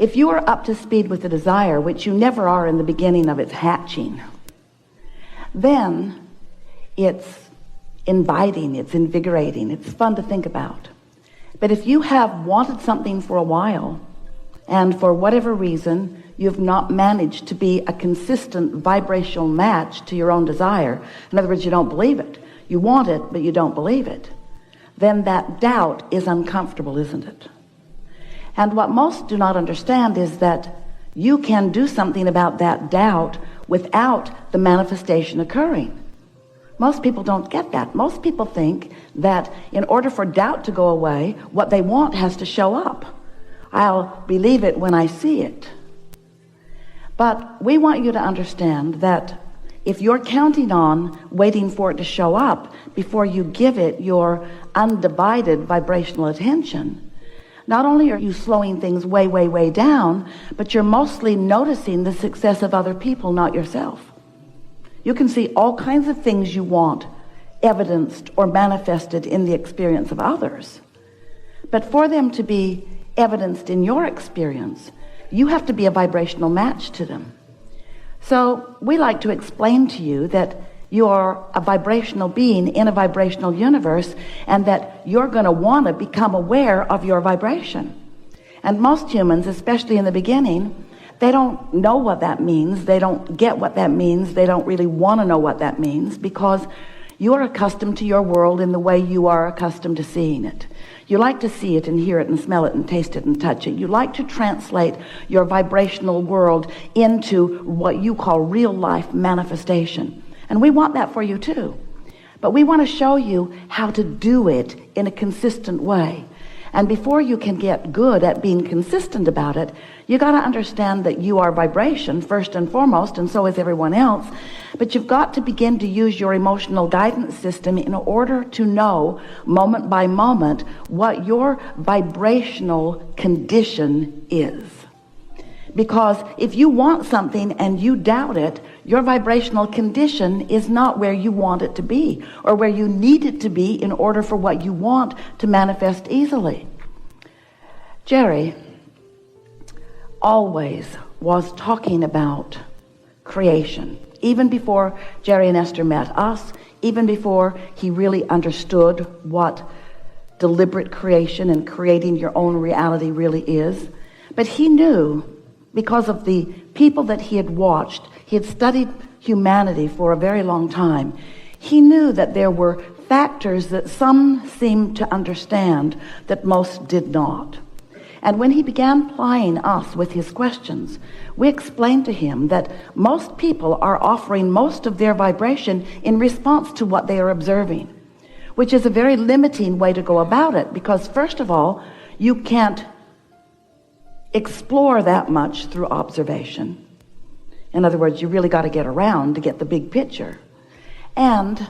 If you are up to speed with the desire, which you never are in the beginning of its hatching, then it's inviting, it's invigorating, it's fun to think about. But if you have wanted something for a while, and for whatever reason you've not managed to be a consistent vibrational match to your own desire, in other words, you don't believe it, you want it but you don't believe it, then that doubt is uncomfortable, isn't it? And what most do not understand is that you can do something about that doubt without the manifestation occurring. Most people don't get that. Most people think that in order for doubt to go away, what they want has to show up. I'll believe it when I see it. But we want you to understand that if you're counting on waiting for it to show up before you give it your undivided vibrational attention, not only are you slowing things way, way, way down, but you're mostly noticing the success of other people, not yourself. You can see all kinds of things you want evidenced or manifested in the experience of others. But for them to be evidenced in your experience, you have to be a vibrational match to them. So we like to explain to you that you are a vibrational being in a vibrational universe, and that you're going to want to become aware of your vibration. And most humans, especially in the beginning, they don't know what that means. They don't get what that means. They don't really want to know what that means, because you're accustomed to your world in the way you are accustomed to seeing it. You like to see it and hear it and smell it and taste it and touch it. You like to translate your vibrational world into what you call real life manifestation. And we want that for you too. But we want to show you how to do it in a consistent way. And before you can get good at being consistent about it, you got to understand that you are vibration first and foremost, and so is everyone else. But you've got to begin to use your emotional guidance system in order to know moment by moment what your vibrational condition is. Because if you want something and you doubt it, your vibrational condition is not where you want it to be, or where you need it to be in order for what you want to manifest easily. Jerry always was talking about creation. Even before Jerry and Esther met us, even before he really understood what deliberate creation and creating your own reality really is. But he knew, because of the people that he had watched, he had studied humanity for a very long time, he knew that there were factors that some seemed to understand that most did not. And when he began plying us with his questions, we explained to him that most people are offering most of their vibration in response to what they are observing, which is a very limiting way to go about it, because first of all, you can't explore that much through observation. In other words, you really got to get around to get the big picture. And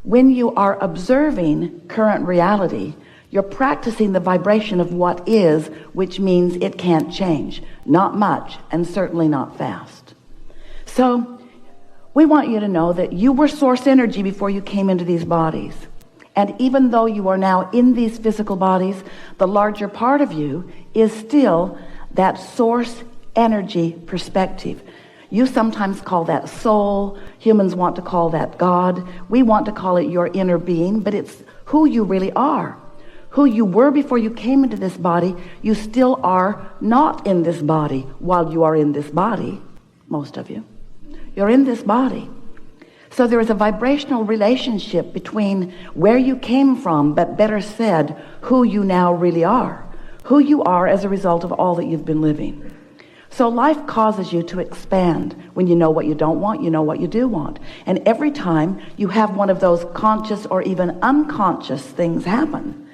when you are observing current reality, you're practicing the vibration of what is, which means it can't change. Not much, and certainly not fast. So we want you to know that you were source energy before you came into these bodies. And even though you are now in these physical bodies, the larger part of you is still that source energy perspective. You sometimes call that soul. Humans want to call that God. We want to call it your inner being, but it's who you really are. Who you were before you came into this body, you still are not in this body while you are in this body. Most of you. You're in this body. So there is a vibrational relationship between where you came from, but better said, who you now really are. Who you are as a result of all that you've been living. So life causes you to expand. When you know what you don't want, you know what you do want. And every time you have one of those conscious or even unconscious things happen,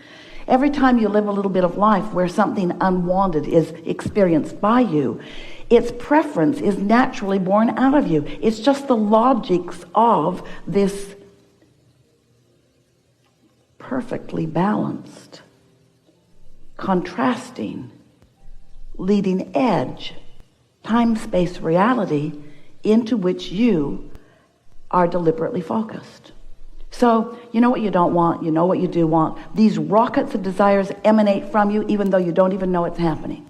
every time you live a little bit of life where something unwanted is experienced by you, its preference is naturally born out of you. It's just the logics of this perfectly balanced, contrasting, leading edge, time-space reality into which you are deliberately focused. So you know what you don't want, you know what you do want. These rockets of desires emanate from you even though you don't even know it's happening.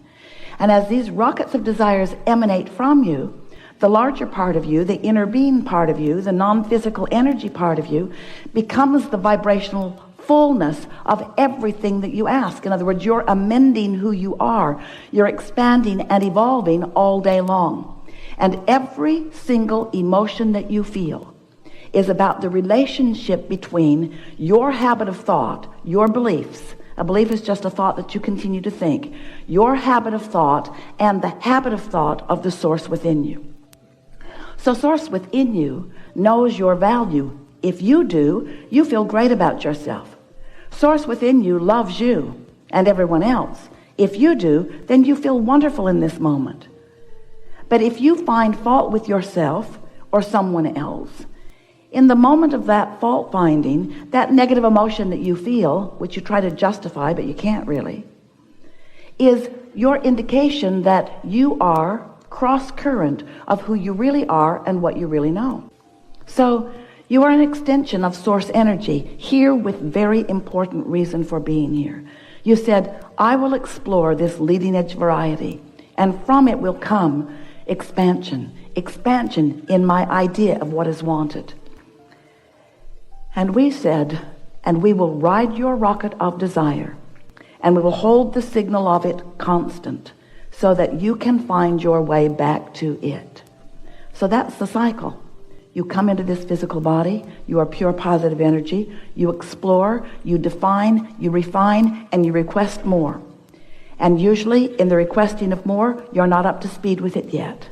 And as these rockets of desires emanate from you, the larger part of you, the inner being part of you, the non-physical energy part of you, becomes the vibrational fullness of everything that you ask. In other words, you're amending who you are. You're expanding and evolving all day long. And every single emotion that you feel is about the relationship between your habit of thought, your beliefs. A belief is just a thought that you continue to think. Your habit of thought and the habit of thought of the source within you. So source within you knows your value. If you do, you feel great about yourself. Source within you loves you and everyone else. If you do, then you feel wonderful in this moment. But if you find fault with yourself or someone else, in the moment of that fault finding, that negative emotion that you feel, which you try to justify but you can't really, is your indication that you are cross current of who you really are and what you really know. So you are an extension of source energy here with very important reason for being here. You said, I will explore this leading edge variety, and from it will come expansion in my idea of what is wanted. And we said, and we will ride your rocket of desire, and we will hold the signal of it constant, so that you can find your way back to it. So that's the cycle. You come into this physical body, you are pure positive energy, you explore, you define, you refine, and you request more. And usually in the requesting of more, you're not up to speed with it yet.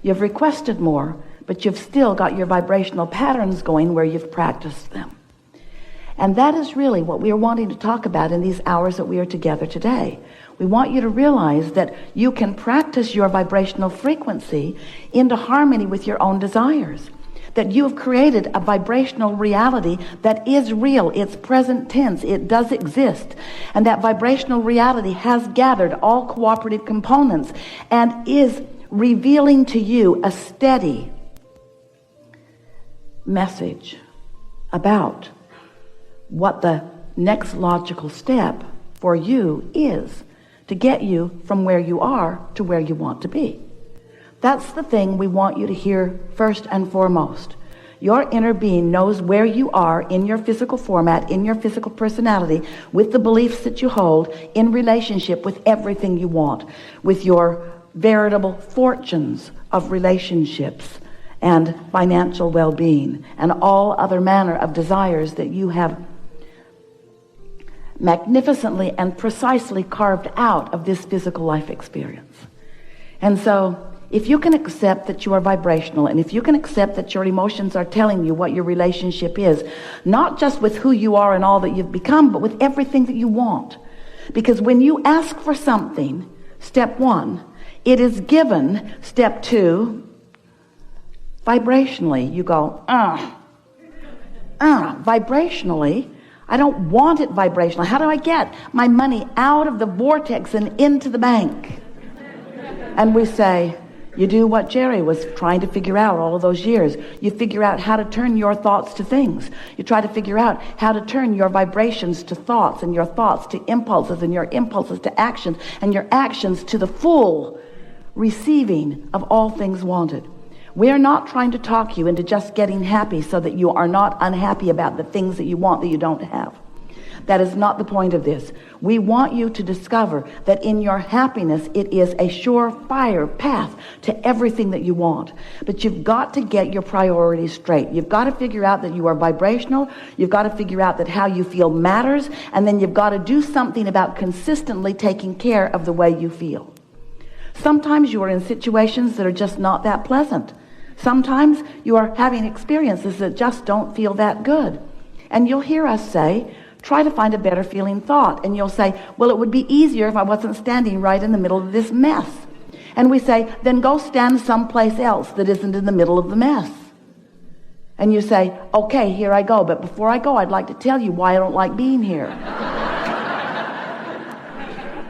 You've requested more, but you've still got your vibrational patterns going where you've practiced them. And that is really what we are wanting to talk about in these hours that we are together today. We want you to realize that you can practice your vibrational frequency into harmony with your own desires. That you have created a vibrational reality that is real. It's present tense. It does exist. And that vibrational reality has gathered all cooperative components and is revealing to you a steady message about what the next logical step for you is to get you from where you are to where you want to be. That's the thing we want you to hear first and foremost. Your inner being knows where you are in your physical format, in your physical personality, with the beliefs that you hold, in relationship with everything you want, with your veritable fortunes of relationships and financial well-being and all other manner of desires that you have magnificently and precisely carved out of this physical life experience. And so if you can accept that you are vibrational, and if you can accept that your emotions are telling you what your relationship is, not just with who you are and all that you've become, but with everything that you want. Because when you ask for something, step one, it is given. Step two, vibrationally, you go, vibrationally, I don't want it vibrational. How do I get my money out of the vortex and into the bank? And we say, you do what Jerry was trying to figure out all of those years. You figure out how to turn your thoughts to things. You try to figure out how to turn your vibrations to thoughts, and your thoughts to impulses, and your impulses to actions, and your actions to the full receiving of all things wanted. We are not trying to talk you into just getting happy so that you are not unhappy about the things that you want that you don't have. That is not the point of this. We want you to discover that in your happiness, it is a surefire path to everything that you want. But you've got to get your priorities straight. You've got to figure out that you are vibrational. You've got to figure out that how you feel matters. And then you've got to do something about consistently taking care of the way you feel. Sometimes you are in situations that are just not that pleasant. Sometimes you are having experiences that just don't feel that good. And you'll hear us say, try to find a better feeling thought. And you'll say, well, it would be easier if I wasn't standing right in the middle of this mess. And we say, then go stand someplace else that isn't in the middle of the mess. And you say, okay, here I go. But before I go, I'd like to tell you why I don't like being here.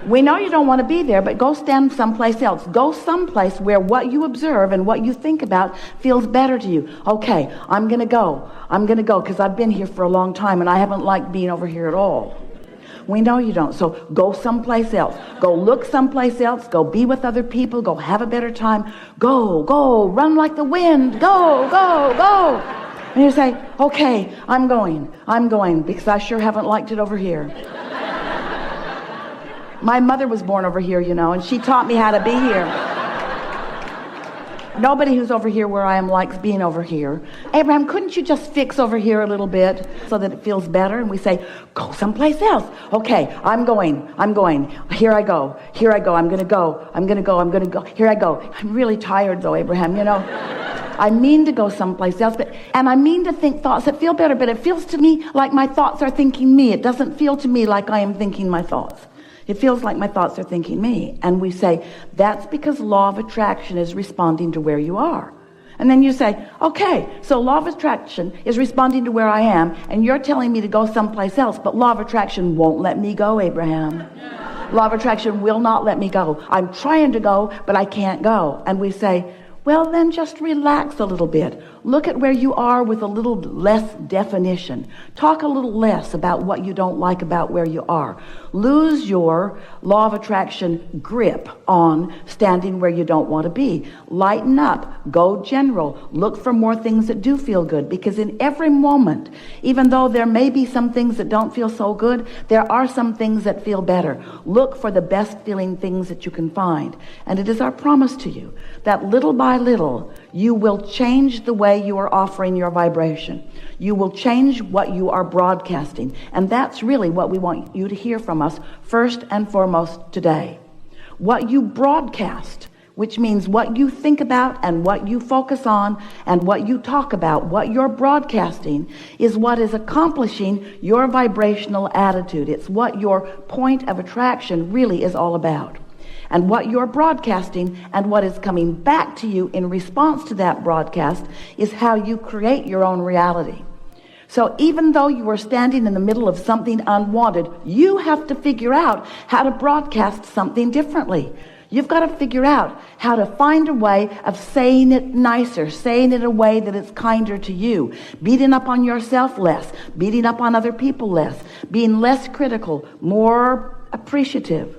We know you don't want to be there, but go stand someplace else. Go someplace where what you observe and what you think about feels better to you. Okay, I'm going to go because I've been here for a long time and I haven't liked being over here at all. We know you don't. So go someplace else. Go look someplace else. Go be with other people. Go have a better time. Go, run like the wind. Go. And you say, okay, I'm going because I sure haven't liked it over here. My mother was born over here, and she taught me how to be here. Nobody who's over here where I am likes being over here. Abraham, couldn't you just fix over here a little bit so that it feels better? And we say, go someplace else. Okay, I'm going. Here I go. I'm going to go. Here I go. I'm really tired though, Abraham, I mean to go someplace else, and I mean to think thoughts that feel better, but it feels to me like my thoughts are thinking me. It doesn't feel to me like I am thinking my thoughts. It feels like my thoughts are thinking me. And we say, that's because law of attraction is responding to where you are. And then you say, okay, so law of attraction is responding to where I am, and you're telling me to go someplace else, but law of attraction won't let me go, Abraham. Law of attraction will not let me go. I'm trying to go, but I can't go. And we say, well, then just relax a little bit. Look at where you are with a little less definition. Talk a little less about what you don't like about where you are. Lose your law of attraction grip on standing where you don't want to be. Lighten up. Go general. Look for more things that do feel good, because in every moment, even though there may be some things that don't feel so good, there are some things that feel better. Look for the best feeling things that you can find. And it is our promise to you that little by little, you will change the way you are offering your vibration. You will change what you are broadcasting. And that's really what we want you to hear from us first and foremost today. What you broadcast, which means what you think about and what you focus on and what you talk about, what you're broadcasting, is what is accomplishing your vibrational attitude. It's what your point of attraction really is all about. And what you're broadcasting and what is coming back to you in response to that broadcast is how you create your own reality. So even though you are standing in the middle of something unwanted, you have to figure out how to broadcast something differently. You've got to figure out how to find a way of saying it nicer, saying it in a way that is kinder to you, beating up on yourself less, beating up on other people less, being less critical, more appreciative.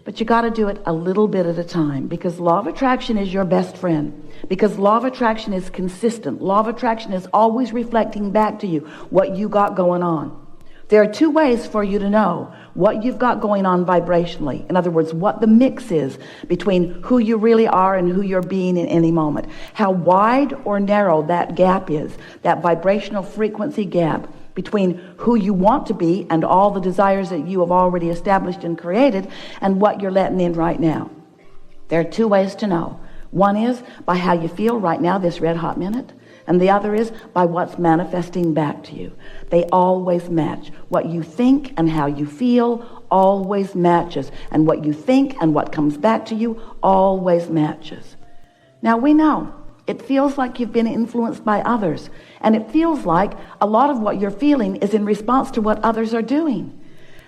But you got to do it a little bit at a time, because law of attraction is your best friend. Because law of attraction is consistent. Law of attraction is always reflecting back to you what you got going on. There are two ways for you to know what you've got going on vibrationally. In other words, what the mix is between who you really are and who you're being in any moment. How wide or narrow that gap is, that vibrational frequency gap between who you want to be and all the desires that you have already established and created and what you're letting in right now. There are two ways to know. One is by how you feel right now, this red hot minute, and the other is by what's manifesting back to you. They always match. What you think and how you feel always matches, and what you think and what comes back to you always matches. Now we know it feels like you've been influenced by others, and it feels like a lot of what you're feeling is in response to what others are doing.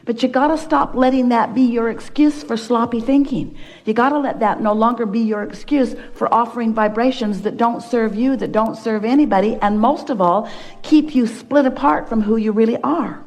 But you got to stop letting that be your excuse for sloppy thinking. You got to let that no longer be your excuse for offering vibrations that don't serve you, that don't serve anybody, and most of all, keep you split apart from who you really are.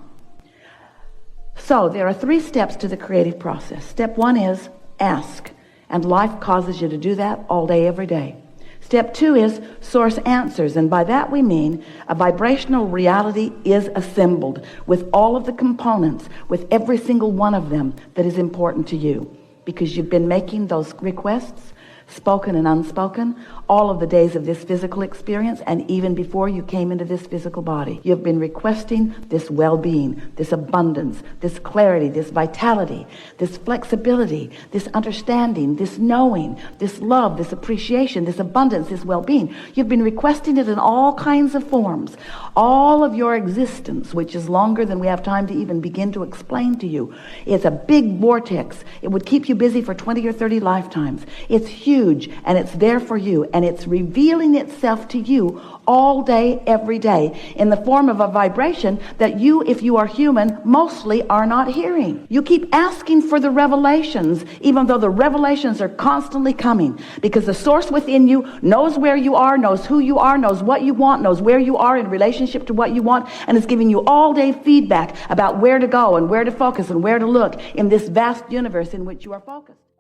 So there are 3 steps to the creative process. Step 1 is ask, and life causes you to do that all day, every day. Step 2 is source answers, and by that we mean a vibrational reality is assembled with all of the components, with every single one of them that is important to you, because you've been making those requests, spoken and unspoken, all of the days of this physical experience, and even before you came into this physical body. You've been requesting this well-being, this abundance, this clarity, this vitality, this flexibility, this understanding, this knowing, this love, this appreciation, this abundance, this well-being. You've been requesting it in all kinds of forms. All of your existence, which is longer than we have time to even begin to explain to you. It's a big vortex. It would keep you busy for 20 or 30 lifetimes. It's huge. huge, and it's there for you, and it's revealing itself to you all day, every day, in the form of a vibration that you, if you are human, mostly are not hearing. You keep asking for the revelations, even though the revelations are constantly coming, because the source within you knows where you are, knows who you are, knows what you want, knows where you are in relationship to what you want, and is giving you all day feedback about where to go and where to focus and where to look in this vast universe in which you are focused.